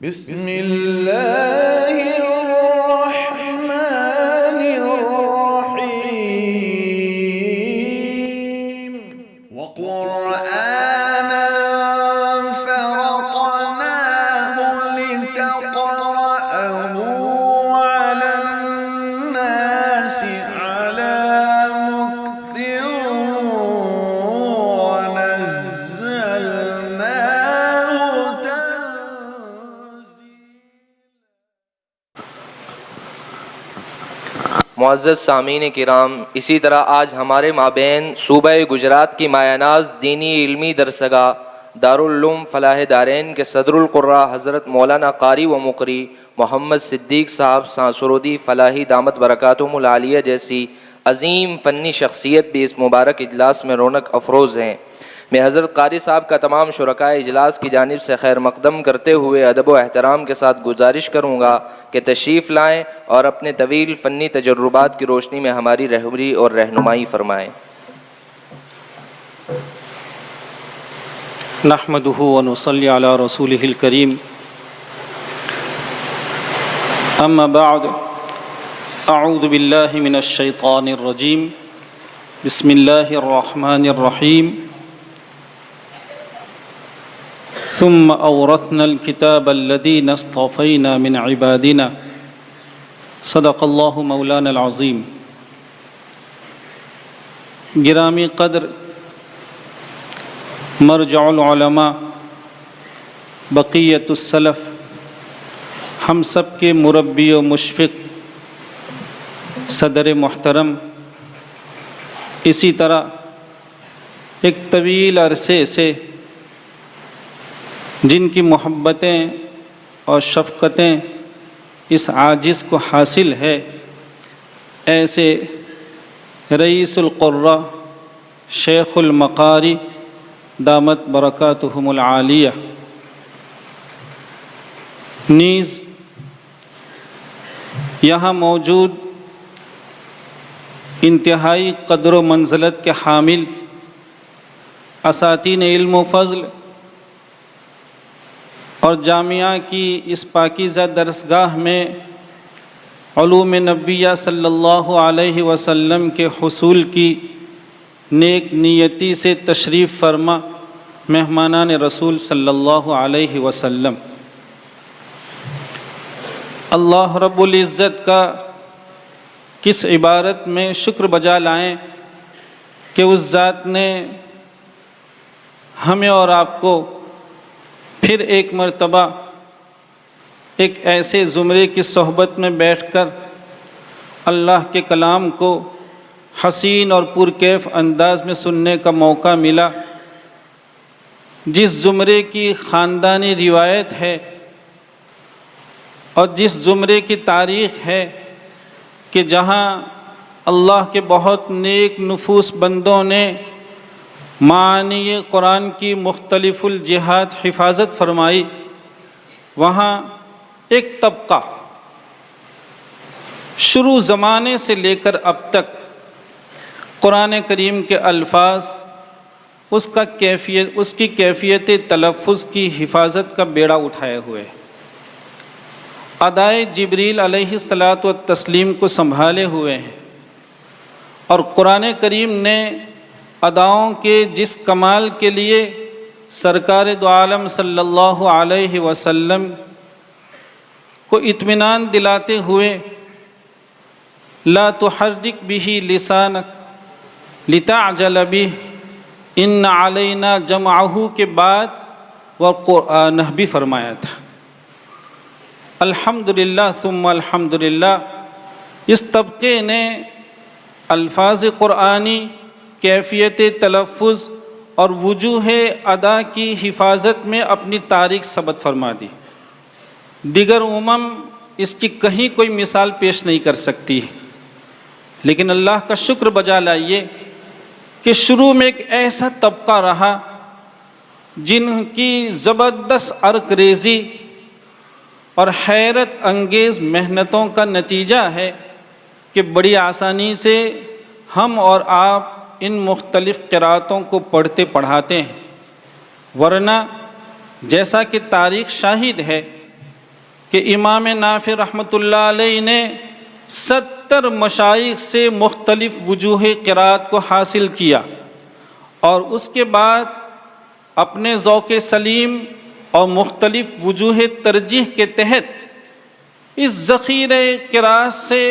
بسم اللہ الرحمن الرحیم وقرآنا فرقناه لتقرأه على الناس على مكث ونزلناه معزز سامعین کرام، اسی طرح آج ہمارے مابین صوبہ گجرات کی مایہ ناز دینی علمی درسگاہ دارالعلوم فلاح دارین کے صدر القراء حضرت مولانا قاری و مقری محمد صدیق صاحب سانسرودی فلاحی دامت برکاتہم العالیہ جیسی عظیم فنی شخصیت بھی اس مبارک اجلاس میں رونق افروز ہیں۔ میں حضرت قاری صاحب کا تمام شرکائے اجلاس کی جانب سے خیر مقدم کرتے ہوئے ادب و احترام کے ساتھ گزارش کروں گا کہ تشریف لائیں اور اپنے طویل فنی تجربات کی روشنی میں ہماری رہبری اور رہنمائی فرمائیں۔ نحمدہ ونصلی علی رسولہ الکریم، اما بعد، اعوذ باللہ من الشیطان الرجیم، بسم اللہ الرحمن الرحیم، ثم اورثنا الكتاب الذین اصطفینا من عبادنا، صدق اللہ مولانا العظیم۔ گرامی قدر مرجع العلماء، بقیت السلف، ہم سب کے مربی و مشفق صدر محترم، اسی طرح ایک طویل عرصے سے جن کی محبتیں اور شفقتیں اس عاجز کو حاصل ہے، ایسے رئیس القراء شیخ المقاری دامت برکاتہم العالیہ نیز یہاں موجود انتہائی قدر و منزلت کے حامل اساتین علم و فضل اور جامعہ کی اس پاکیزہ درسگاہ میں علوم نبویہ صلی اللہ علیہ وسلم کے حصول کی نیک نیتی سے تشریف فرما مہمانان رسول صلی اللہ علیہ وسلم، اللہ رب العزت کا کس عبارت میں شکر بجا لائیں کہ اس ذات نے ہمیں اور آپ کو پھر ایک مرتبہ ایک ایسے زمرے کی صحبت میں بیٹھ کر اللہ کے کلام کو حسین اور پرکیف انداز میں سننے کا موقع ملا، جس زمرے کی خاندانی روایت ہے اور جس زمرے کی تاریخ ہے کہ جہاں اللہ کے بہت نیک نفوس بندوں نے معانی قرآن کی مختلف الجہات حفاظت فرمائی، وہاں ایک طبقہ شروع زمانے سے لے کر اب تک قرآن کریم کے الفاظ اس کی کیفیت تلفظ کی حفاظت کا بیڑا اٹھائے ہوئے، ادائے جبریل علیہ الصلاۃ والتسلیم کو سنبھالے ہوئے ہیں، اور قرآن کریم نے اداؤں کے جس کمال کے لیے سرکار دو عالم صلی اللہ علیہ وسلم کو اطمینان دلاتے ہوئے لا تحرک بہ لسانک لتعجل بہ ان علینا جمعہ کے بعد وقرآنہ بھی فرمایا تھا۔ الحمدللہ ثم الحمدللہ، اس طبقے نے الفاظ قرآنی، کیفیت تلفظ اور وجوہ ادا کی حفاظت میں اپنی تاریخ ثبت فرما دی۔ دیگر امم اس کی کہیں کوئی مثال پیش نہیں کر سکتی، لیکن اللہ کا شکر بجا لائیے کہ شروع میں ایک ایسا طبقہ رہا جن کی زبردست عرق ریزی اور حیرت انگیز محنتوں کا نتیجہ ہے کہ بڑی آسانی سے ہم اور آپ ان مختلف قرأتوں کو پڑھتے پڑھاتے ہیں، ورنہ جیسا کہ تاریخ شاہد ہے کہ امام نافع رحمۃ اللہ علیہ نے 70 مشائخ سے مختلف وجوہ قرات کو حاصل کیا، اور اس کے بعد اپنے ذوق سلیم اور مختلف وجوہ ترجیح کے تحت اس ذخیرہ قرات سے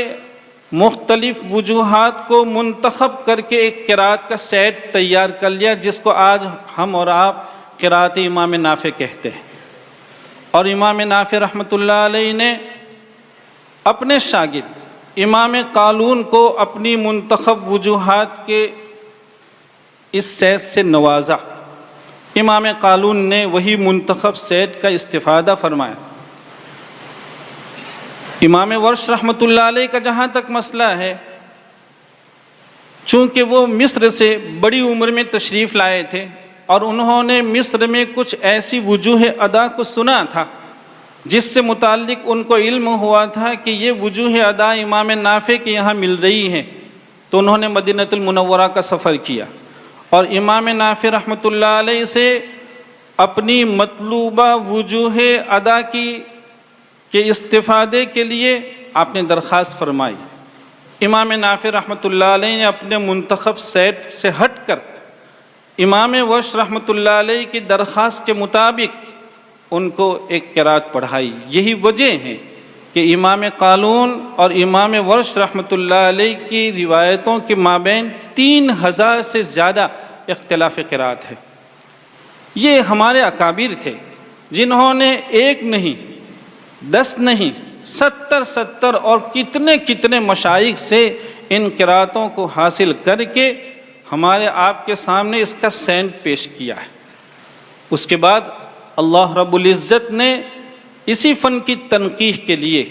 مختلف وجوہات کو منتخب کر کے ایک قرات کا سیٹ تیار کر لیا، جس کو آج ہم اور آپ قرات امام نافع کہتے ہیں۔ اور امام نافع رحمۃ اللہ علیہ نے اپنے شاگرد امام قالون کو اپنی منتخب وجوہات کے اس سیٹ سے نوازا۔ امام قالون نے وہی منتخب سیٹ کا استفادہ فرمایا۔ امام ورش رحمۃ اللہ علیہ کا جہاں تک مسئلہ ہے، چونکہ وہ مصر سے بڑی عمر میں تشریف لائے تھے اور انہوں نے مصر میں کچھ ایسی وجوہ ادا کو سنا تھا جس سے متعلق ان کو علم ہوا تھا کہ یہ وجوہ ادا امام نافع کے یہاں مل رہی ہیں، تو انہوں نے مدینہ المنورہ کا سفر کیا اور امام نافع رحمۃ اللہ علیہ سے اپنی مطلوبہ وجوہ ادا کی کے استفادے کے لیے آپ نے درخواست فرمائی۔ امام نافع رحمۃ اللہ علیہ نے اپنے منتخب سیٹ سے ہٹ کر امام ورش رحمۃ اللہ علیہ کی درخواست کے مطابق ان کو ایک قرات پڑھائی۔ یہی وجہ ہے کہ امام قالون اور امام ورش رحمۃ اللہ علیہ کی روایتوں کے مابین 3000 سے زیادہ اختلاف قرات ہے۔ یہ ہمارے اکابر تھے جنہوں نے ایک نہیں 10 نہیں 70 اور کتنے مشائخ سے ان قراتوں کو حاصل کر کے ہمارے آپ کے سامنے اس کا سینٹ پیش کیا ہے۔ اس کے بعد اللہ رب العزت نے اسی فن کی تنقیح کے لیے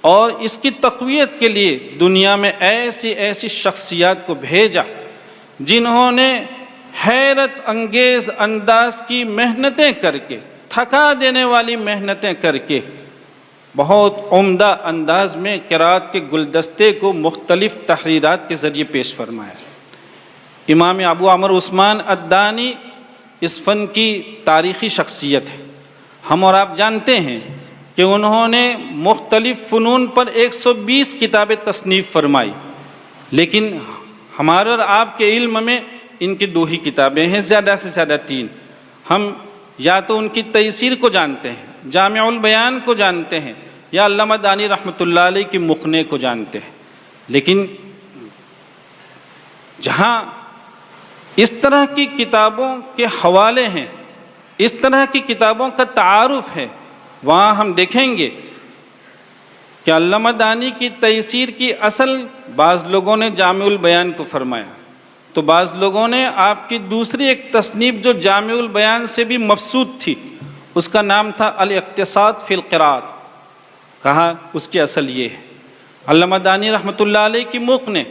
اور اس کی تقویت کے لیے دنیا میں ایسی شخصیات کو بھیجا جنہوں نے حیرت انگیز انداز کی محنتیں کر کے، تھکا دینے والی محنتیں کر کے بہت عمدہ انداز میں قرات کے گلدستے کو مختلف تحریرات کے ذریعے پیش فرمایا۔ امام ابو عمرو عثمان الدانی اس فن کی تاریخی شخصیت ہے۔ ہم اور آپ جانتے ہیں کہ انہوں نے مختلف فنون پر 120 کتابیں تصنیف فرمائی، لیکن ہمارے اور آپ کے علم میں ان کی 2 ہی کتابیں ہیں، زیادہ سے زیادہ 3۔ ہم یا تو ان کی تیسیر کو جانتے ہیں، جامع البیان کو جانتے ہیں، یا علامہ دانی رحمۃ اللہ علیہ کی مقنع کو جانتے ہیں۔ لیکن جہاں اس طرح کی کتابوں کے حوالے ہیں، اس طرح کی کتابوں کا تعارف ہے، وہاں ہم دیکھیں گے کہ علامہ دانی کی تیسیر کی اصل بعض لوگوں نے جامع البیان کو فرمایا، تو بعض لوگوں نے آپ کی دوسری ایک تصنیف جو جامع البیان سے بھی مبسوط تھی، اس کا نام تھا الاقتصاد فی القرات، کہا اس کی اصل یہ ہے۔ علامہ دانی رحمۃ اللہ علیہ کی مقنع،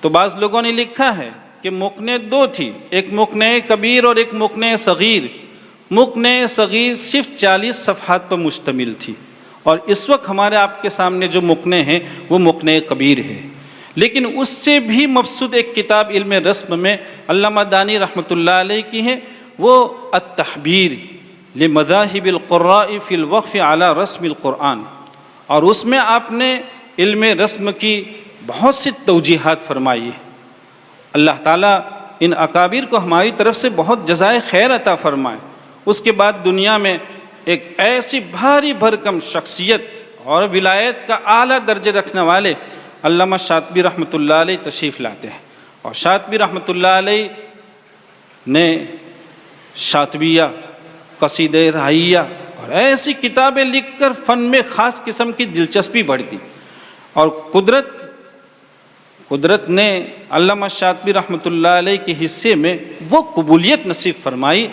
تو بعض لوگوں نے لکھا ہے کہ مقنع 2 تھی، ایک مقنع کبیر اور ایک مقنع صغیر۔ مقنع صغیر صرف 40 صفحات پر مشتمل تھی، اور اس وقت ہمارے آپ کے سامنے جو مقنع ہیں وہ مقنع کبیر ہے۔ لیکن اس سے بھی مبسوط ایک کتاب علم رسم میں علامہ دانی رحمۃ اللہ علیہ کی ہے، وہ التحبیر لمذاہب القراء فی الوقف علی رسم القرآن، اور اس میں آپ نے علم رسم کی بہت سی توجیحات فرمائی ہے۔ اللہ تعالیٰ ان اکابر کو ہماری طرف سے بہت جزائے خیر عطا فرمائے۔ اس کے بعد دنیا میں ایک ایسی بھاری بھرکم شخصیت اور ولایت کا اعلیٰ درجے رکھنے والے علامہ شاطبی رحمۃ اللہ علیہ تشریف لاتے ہیں، اور شاطبی رحمۃ اللہ علیہ نے شاطبیہ، قصیدہ رائیہ اور ایسی کتابیں لکھ کر فن میں خاص قسم کی دلچسپی بڑھ دی، اور قدرت نے علامہ شاطبی رحمۃ اللہ علیہ کے حصے میں وہ قبولیت نصیب فرمائی۔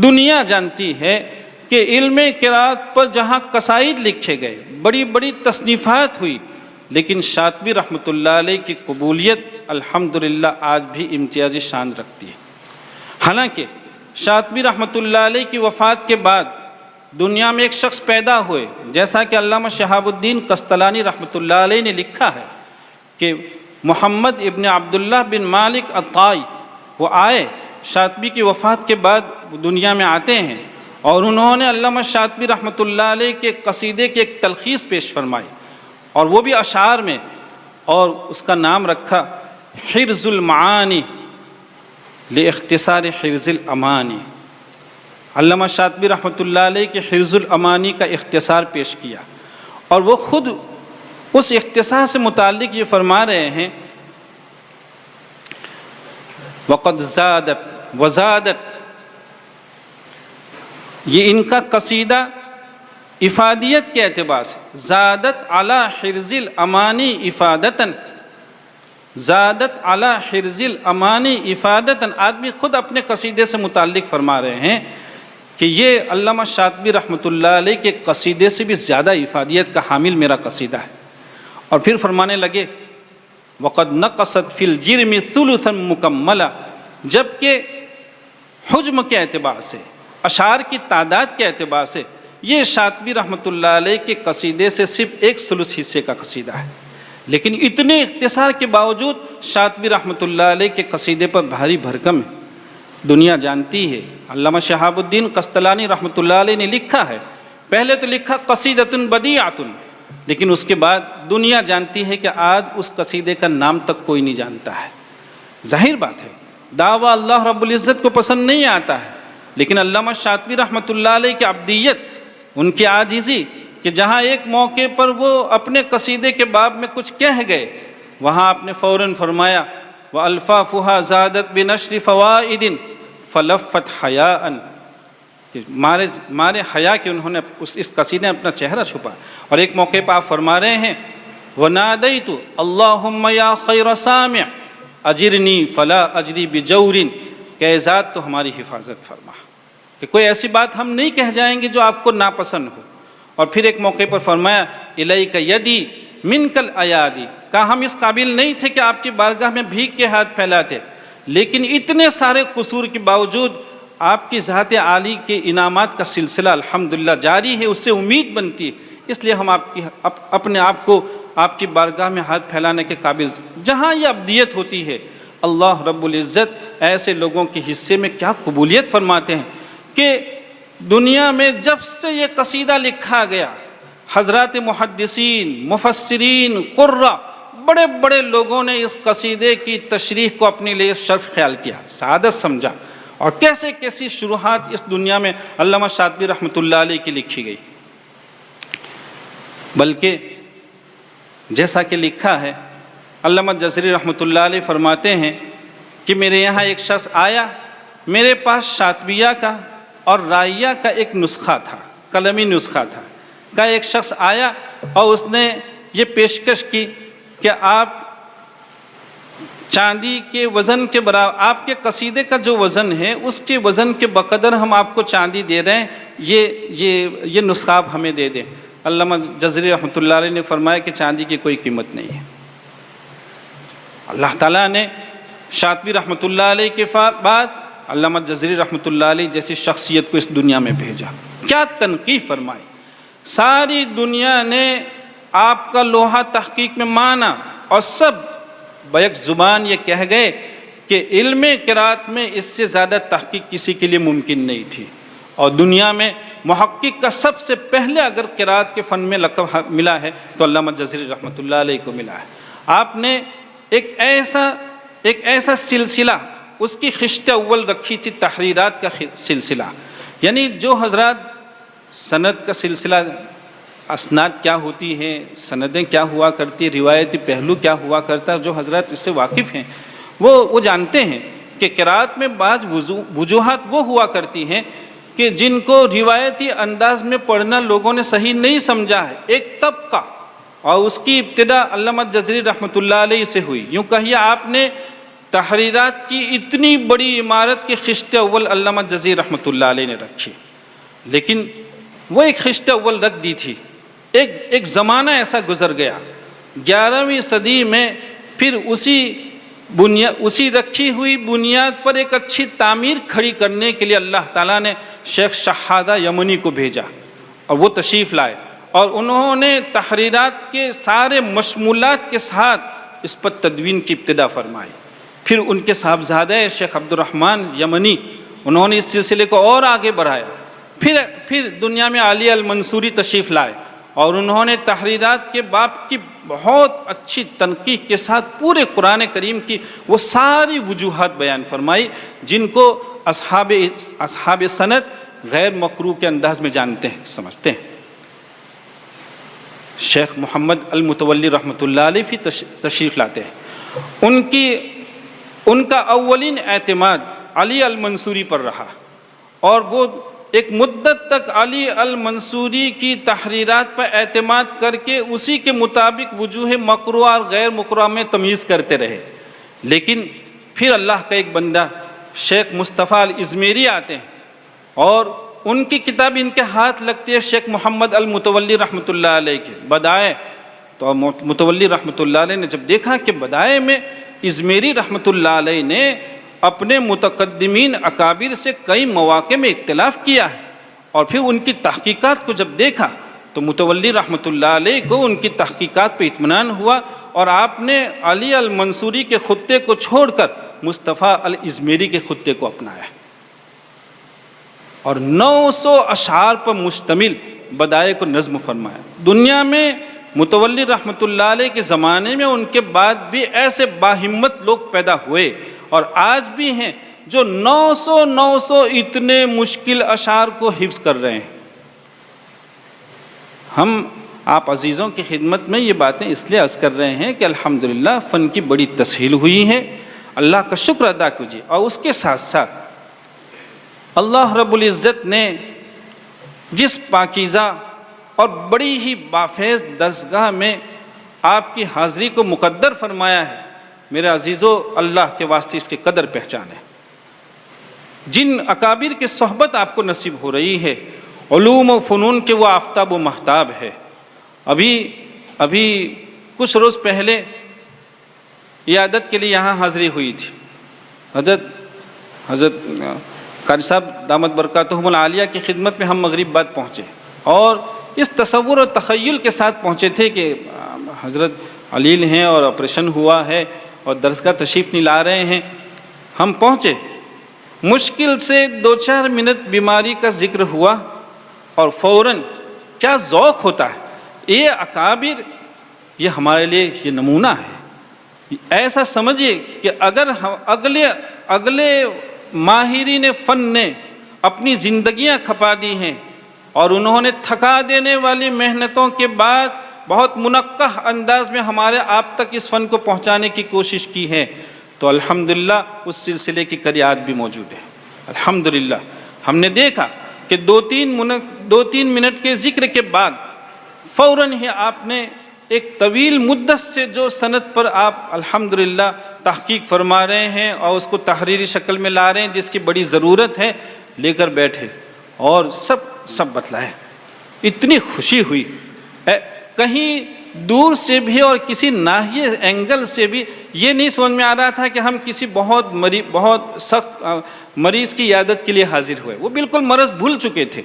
دنیا جانتی ہے کہ علم قرات پر جہاں قصائد لکھے گئے، بڑی بڑی تصنیفات ہوئی، لیکن شاطبی رحمۃ اللہ علیہ کی قبولیت الحمدللہ آج بھی امتیازی شان رکھتی ہے۔ حالانکہ شاطبی رحمۃ اللہ علیہ کی وفات کے بعد دنیا میں ایک شخص پیدا ہوئے، جیسا کہ علامہ شہاب الدین قسطلانی رحمۃ اللہ علیہ نے لکھا ہے کہ محمد ابن عبداللہ بن مالک الطائی وہ آئے، شاطبی کی وفات کے بعد دنیا میں آتے ہیں، اور انہوں نے علامہ شاطبی رحمۃ اللہ علیہ کے قصیدے کی ایک تلخیص پیش فرمائی، اور وہ بھی اشعار میں، اور اس کا نام رکھا حرز المعانی لاختصار حرز الامانی۔ علامہ شاطبی رحمۃ اللہ علیہ کے حرز الامانی کا اختصار پیش کیا، اور وہ خود اس اختصار سے متعلق یہ فرما رہے ہیں وقد زادت وزادت، یہ ان کا قصیدہ افادیت کے اعتبار سے، زادت علی حرز الامانی افادتاً، زادت علی حرز الامانی افادتاً، آدمی خود اپنے قصیدے سے متعلق فرما رہے ہیں کہ یہ علامہ شاطبی رحمۃ اللہ علیہ کے قصیدے سے بھی زیادہ افادیت کا حامل میرا قصیدہ ہے۔ اور پھر فرمانے لگے وقد نقصت فی الجرم ثلثا مکملا، جبکہ حجم کے اعتبار سے، اشعار کی تعداد کے اعتبار سے یہ شاطبی رحمۃ اللہ علیہ کے قصیدے سے صرف 1/3 حصے کا قصیدہ ہے، لیکن اتنے اختصار کے باوجود شاطبی رحمۃ اللہ علیہ کے قصیدے پر بھاری بھرکم ہے۔ دنیا جانتی ہے، علامہ شہاب الدین قسطلانی رحمۃ اللہ علیہ نے لکھا ہے، پہلے تو لکھا قصیدۃ بدیعۃ، لیکن اس کے بعد دنیا جانتی ہے کہ آج اس قصیدے کا نام تک کوئی نہیں جانتا ہے۔ ظاہر بات ہے دعویٰ اللہ رب العزت کو پسند نہیں آتا ہے، لیکن علامہ شاطبی رحمۃ اللہ علیہ کی عبدیت، ان کی عاجزی، کہ جہاں ایک موقع پر وہ اپنے قصیدے کے باب میں کچھ کہہ گئے، وہاں آپ نے فوراً فرمایا وَأَلْفَافُهَا زَادَتْ بِنَشْرِ فَوَائِدٍ فَلَفَّتْ حَيَاءً، کہ مارے حیا کہ انہوں نے اس قصیدے میں اپنا چہرہ چھپا۔ اور ایک موقع پہ آپ فرما رہے ہیں وَنَادَيْتُ اللَّهُمَّ يَا خَيْرَ سَامِعْ اجرنی فلا اجری بجور، کہ اے ذات تو ہماری حفاظت فرما، کہ کوئی ایسی بات ہم نہیں کہہ جائیں گے جو آپ کو ناپسند ہو۔ اور پھر ایک موقع پر فرمایا الیک یدی منک الایادی، کہا ہم اس قابل نہیں تھے کہ آپ کی بارگاہ میں بھیک کے ہاتھ پھیلاتے، لیکن اتنے سارے قصور کے باوجود آپ کی ذات عالی کے انعامات کا سلسلہ الحمدللہ جاری ہے، اس سے امید بنتی ہے، اس لیے ہم اپنے آپ کو آپ کی بارگاہ میں ہاتھ پھیلانے کے قابل۔ جہاں یہ عبدیت ہوتی ہے، اللہ رب العزت ایسے لوگوں کے حصے میں کیا قبولیت فرماتے ہیں کہ دنیا میں جب سے یہ قصیدہ لکھا گیا، حضرات محدثین، مفسرین، قراء، بڑے بڑے لوگوں نے اس قصیدے کی تشریح کو اپنے لیے شرف خیال کیا، سعادت سمجھا، اور کیسے کیسی شروحات اس دنیا میں علامہ شاطبی رحمۃ اللہ علیہ کی لکھی گئی۔ بلکہ جیسا کہ لکھا ہے، علامہ جزری رحمۃ اللہ علیہ فرماتے ہیں کہ میرے یہاں ایک شخص آیا، میرے پاس شاطبیہ کا اور رائیہ کا ایک نسخہ تھا، قلمی نسخہ تھا، کا ایک شخص آیا اور اس نے یہ پیشکش کی کہ آپ چاندی کے وزن کے برابر، آپ کے قصیدے کا جو وزن ہے اس کے وزن کے بقدر ہم آپ کو چاندی دے رہے ہیں، یہ نسخہ آپ ہمیں دے دیں۔ علامہ جزری رحمۃ اللہ علیہ نے فرمایا کہ چاندی کی کوئی قیمت نہیں ہے۔ اللہ تعالیٰ نے شاطبی رحمۃ اللہ علیہ کے بعد علامہ جزری رحمۃ اللہ علیہ جیسی شخصیت کو اس دنیا میں بھیجا، کیا تنقیح فرمائی، ساری دنیا نے آپ کا لوہا تحقیق میں مانا، اور سب بیک زبان یہ کہہ گئے کہ علم قرات میں اس سے زیادہ تحقیق کسی کے لیے ممکن نہیں تھی، اور دنیا میں محقق کا سب سے پہلے اگر قرات کے فن میں لقب ملا ہے تو علامہ جزری رحمۃ اللہ علیہ کو ملا ہے۔ آپ نے ایک ایسا سلسلہ، اس کی خشت اول رکھی تھی تحریرات کا سلسلہ، یعنی جو حضرات سند کا سلسلہ، اسناد کیا ہوتی ہیں، سندیں کیا ہوا کرتی ہیں، روایتی پہلو کیا ہوا کرتا ہے، جو حضرات اس سے واقف ہیں وہ جانتے ہیں کہ قرات میں بعض وجوہات وہ ہوا کرتی ہیں کہ جن کو روایتی انداز میں پڑھنا لوگوں نے صحیح نہیں سمجھا ہے، ایک طبقہ، اور اس کی ابتدا علامہ جزری رحمۃ اللہ علیہ سے ہوئی۔ یوں کہیے آپ نے تحریرات کی اتنی بڑی عمارت کی خشت اول علامہ جزری رحمۃ اللہ علیہ نے رکھی، لیکن وہ ایک خشت اول رکھ دی تھی، ایک زمانہ ایسا گزر گیا، 11ویں صدی میں پھر اسی رکھی ہوئی بنیاد پر ایک اچھی تعمیر کھڑی کرنے کے لیے اللہ تعالیٰ نے شیخ شہادہ یمنی کو بھیجا، اور وہ تشریف لائے، اور انہوں نے تحریرات کے سارے مشمولات کے ساتھ اس پر تدوین کی ابتدا فرمائی۔ پھر ان کے صاحبزادہ شیخ عبد الرحمن یمنی، انہوں نے اس سلسلے کو اور آگے بڑھایا، پھر دنیا میں علی المنصوری تشریف لائے اور انہوں نے تحریرات کے باب کی بہت اچھی تنقیح کے ساتھ پورے قرآن کریم کی وہ ساری وجوہات بیان فرمائی جن کو اصحاب سند غیر مقروء کے انداز میں جانتے ہیں، سمجھتے ہیں۔ شیخ محمد المتولی رحمۃ اللہ علیہ بھی تشریف لاتے ہیں، ان کا اولین اعتماد علی المنصوری پر رہا اور وہ ایک مدت تک علی المنصوری کی تحریرات پر اعتماد کر کے اسی کے مطابق وجوہ مقروء اور غیر مقروء میں تمیز کرتے رہے۔ لیکن پھر اللہ کا ایک بندہ شیخ مصطفیٰ الازمیری آتے ہیں اور ان کی کتاب ان کے ہاتھ لگتی ہے شیخ محمد المتولی رحمۃ اللہ علیہ کے بدائع۔ تو متولی رحمۃ اللہ علیہ نے جب دیکھا کہ بدائع میں ازمیری رحمۃ اللہ علیہ نے اپنے متقدمین اکابر سے کئی مواقع میں اختلاف کیا ہے اور پھر ان کی تحقیقات کو جب دیکھا تو متولی رحمۃ اللہ علیہ کو ان کی تحقیقات پہ اطمینان ہوا اور آپ نے علی المنصوری کے خطے کو چھوڑ کر مصطفیٰ الازمیری کے خطے کو اپنایا اور 900 اشعار پر مشتمل بدائع کو نظم فرمایا۔ دنیا میں متولی رحمۃ اللہ علیہ کے زمانے میں ان کے بعد بھی ایسے باہمت لوگ پیدا ہوئے اور آج بھی ہیں جو 900 اتنے مشکل اشعار کو حفظ کر رہے ہیں۔ ہم آپ عزیزوں کی خدمت میں یہ باتیں اس لیے عرض کر رہے ہیں کہ الحمدللہ فن کی بڑی تسہیل ہوئی ہے، اللہ کا شکر ادا کیجیے۔ اور اس کے ساتھ ساتھ اللہ رب العزت نے جس پاکیزہ اور بڑی ہی بافیض درسگاہ میں آپ کی حاضری کو مقدر فرمایا ہے، میرے عزیزو اللہ کے واسطے اس کی قدر پہچانے۔ جن اکابر کی صحبت آپ کو نصیب ہو رہی ہے، علوم و فنون کے وہ آفتاب و مہتاب ہے۔ ابھی کچھ روز پہلے عیادت کے لیے یہاں حاضری ہوئی تھی۔ حضرت قاری صاحب دامت برکاتہم العالیہ کی خدمت میں ہم مغرب بعد پہنچے اور اس تصور و تخیل کے ساتھ پہنچے تھے کہ حضرت علیل ہیں اور آپریشن ہوا ہے اور درسگاہ تشریف نہیں لا رہے ہیں۔ ہم پہنچے، مشکل سے 2-4 منٹ بیماری کا ذکر ہوا اور فوراً کیا ذوق ہوتا ہے۔ یہ اکابر یہ ہمارے لیے یہ نمونہ ہے۔ ایسا سمجھیے کہ اگر اگلے ماہرین فن نے اپنی زندگیاں کھپا دی ہیں اور انہوں نے تھکا دینے والی محنتوں کے بعد بہت منقح انداز میں ہمارے آپ تک اس فن کو پہنچانے کی کوشش کی ہے، تو الحمدللہ اس سلسلے کی کریات بھی موجود ہے۔ الحمدللہ ہم نے دیکھا کہ 2-3 منٹ کے ذکر کے بعد فوراً ہی آپ نے ایک طویل مدت سے جو سند پر آپ الحمدللہ تحقیق فرما رہے ہیں اور اس کو تحریری شکل میں لا رہے ہیں، جس کی بڑی ضرورت ہے، لے کر بیٹھے اور سب بتلائے۔ اتنی خوشی ہوئی، کہیں دور سے بھی اور کسی ناحیے اینگل سے بھی یہ نہیں سمجھ میں آ رہا تھا کہ ہم کسی بہت سخت مریض کی عیادت کے لیے حاضر ہوئے، وہ بالکل مرض بھول چکے تھے۔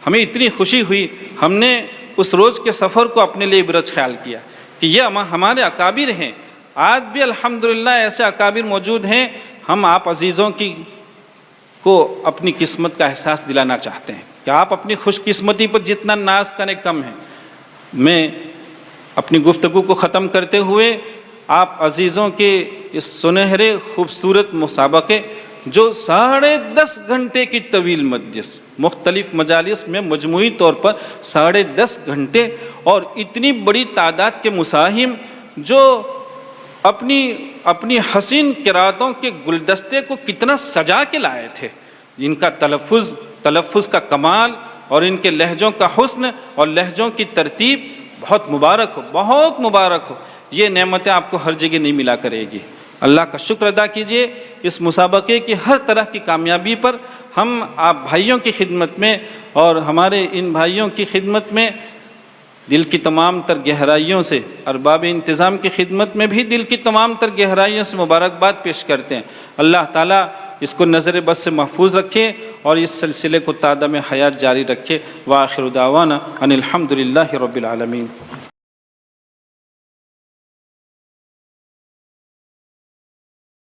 ہمیں اتنی خوشی ہوئی، ہم نے اس روز کے سفر کو اپنے لیے عبرت خیال کیا کہ یہ ہمارے اکابر ہیں۔ آج بھی الحمدللہ ایسے اکابر موجود ہیں۔ ہم آپ عزیزوں کو اپنی قسمت کا احساس دلانا چاہتے ہیں کہ آپ اپنی خوش قسمتی پر جتنا ناز کریں کم ہے۔ میں اپنی گفتگو کو ختم کرتے ہوئے آپ عزیزوں کے اس سنہرے خوبصورت مسابقے جو 10.5 گھنٹے کی طویل مجلس، مختلف مجالس میں مجموعی طور پر 10.5 گھنٹے اور اتنی بڑی تعداد کے مساہم جو اپنی حسین قراتوں کے گلدستے کو کتنا سجا کے لائے تھے، ان کا تلفظ کا کمال اور ان کے لہجوں کا حسن اور لہجوں کی ترتیب بہت مبارک ہو۔ یہ نعمتیں آپ کو ہر جگہ نہیں ملا کرے گی۔ اللہ کا شکر ادا کیجئے اس مسابقے کی ہر طرح کی کامیابی پر۔ ہم آپ بھائیوں کی خدمت میں اور ہمارے ان بھائیوں کی خدمت میں دل کی تمام تر گہرائیوں سے، ارباب انتظام کی خدمت میں بھی دل کی تمام تر گہرائیوں سے مبارکباد پیش کرتے ہیں۔ اللہ تعالیٰ اس کو نظر بد سے محفوظ رکھے اور اس سلسلے کو تعدام حیات جاری رکھے۔ وآخر دعوانا ان الحمدللہ رب العالمین۔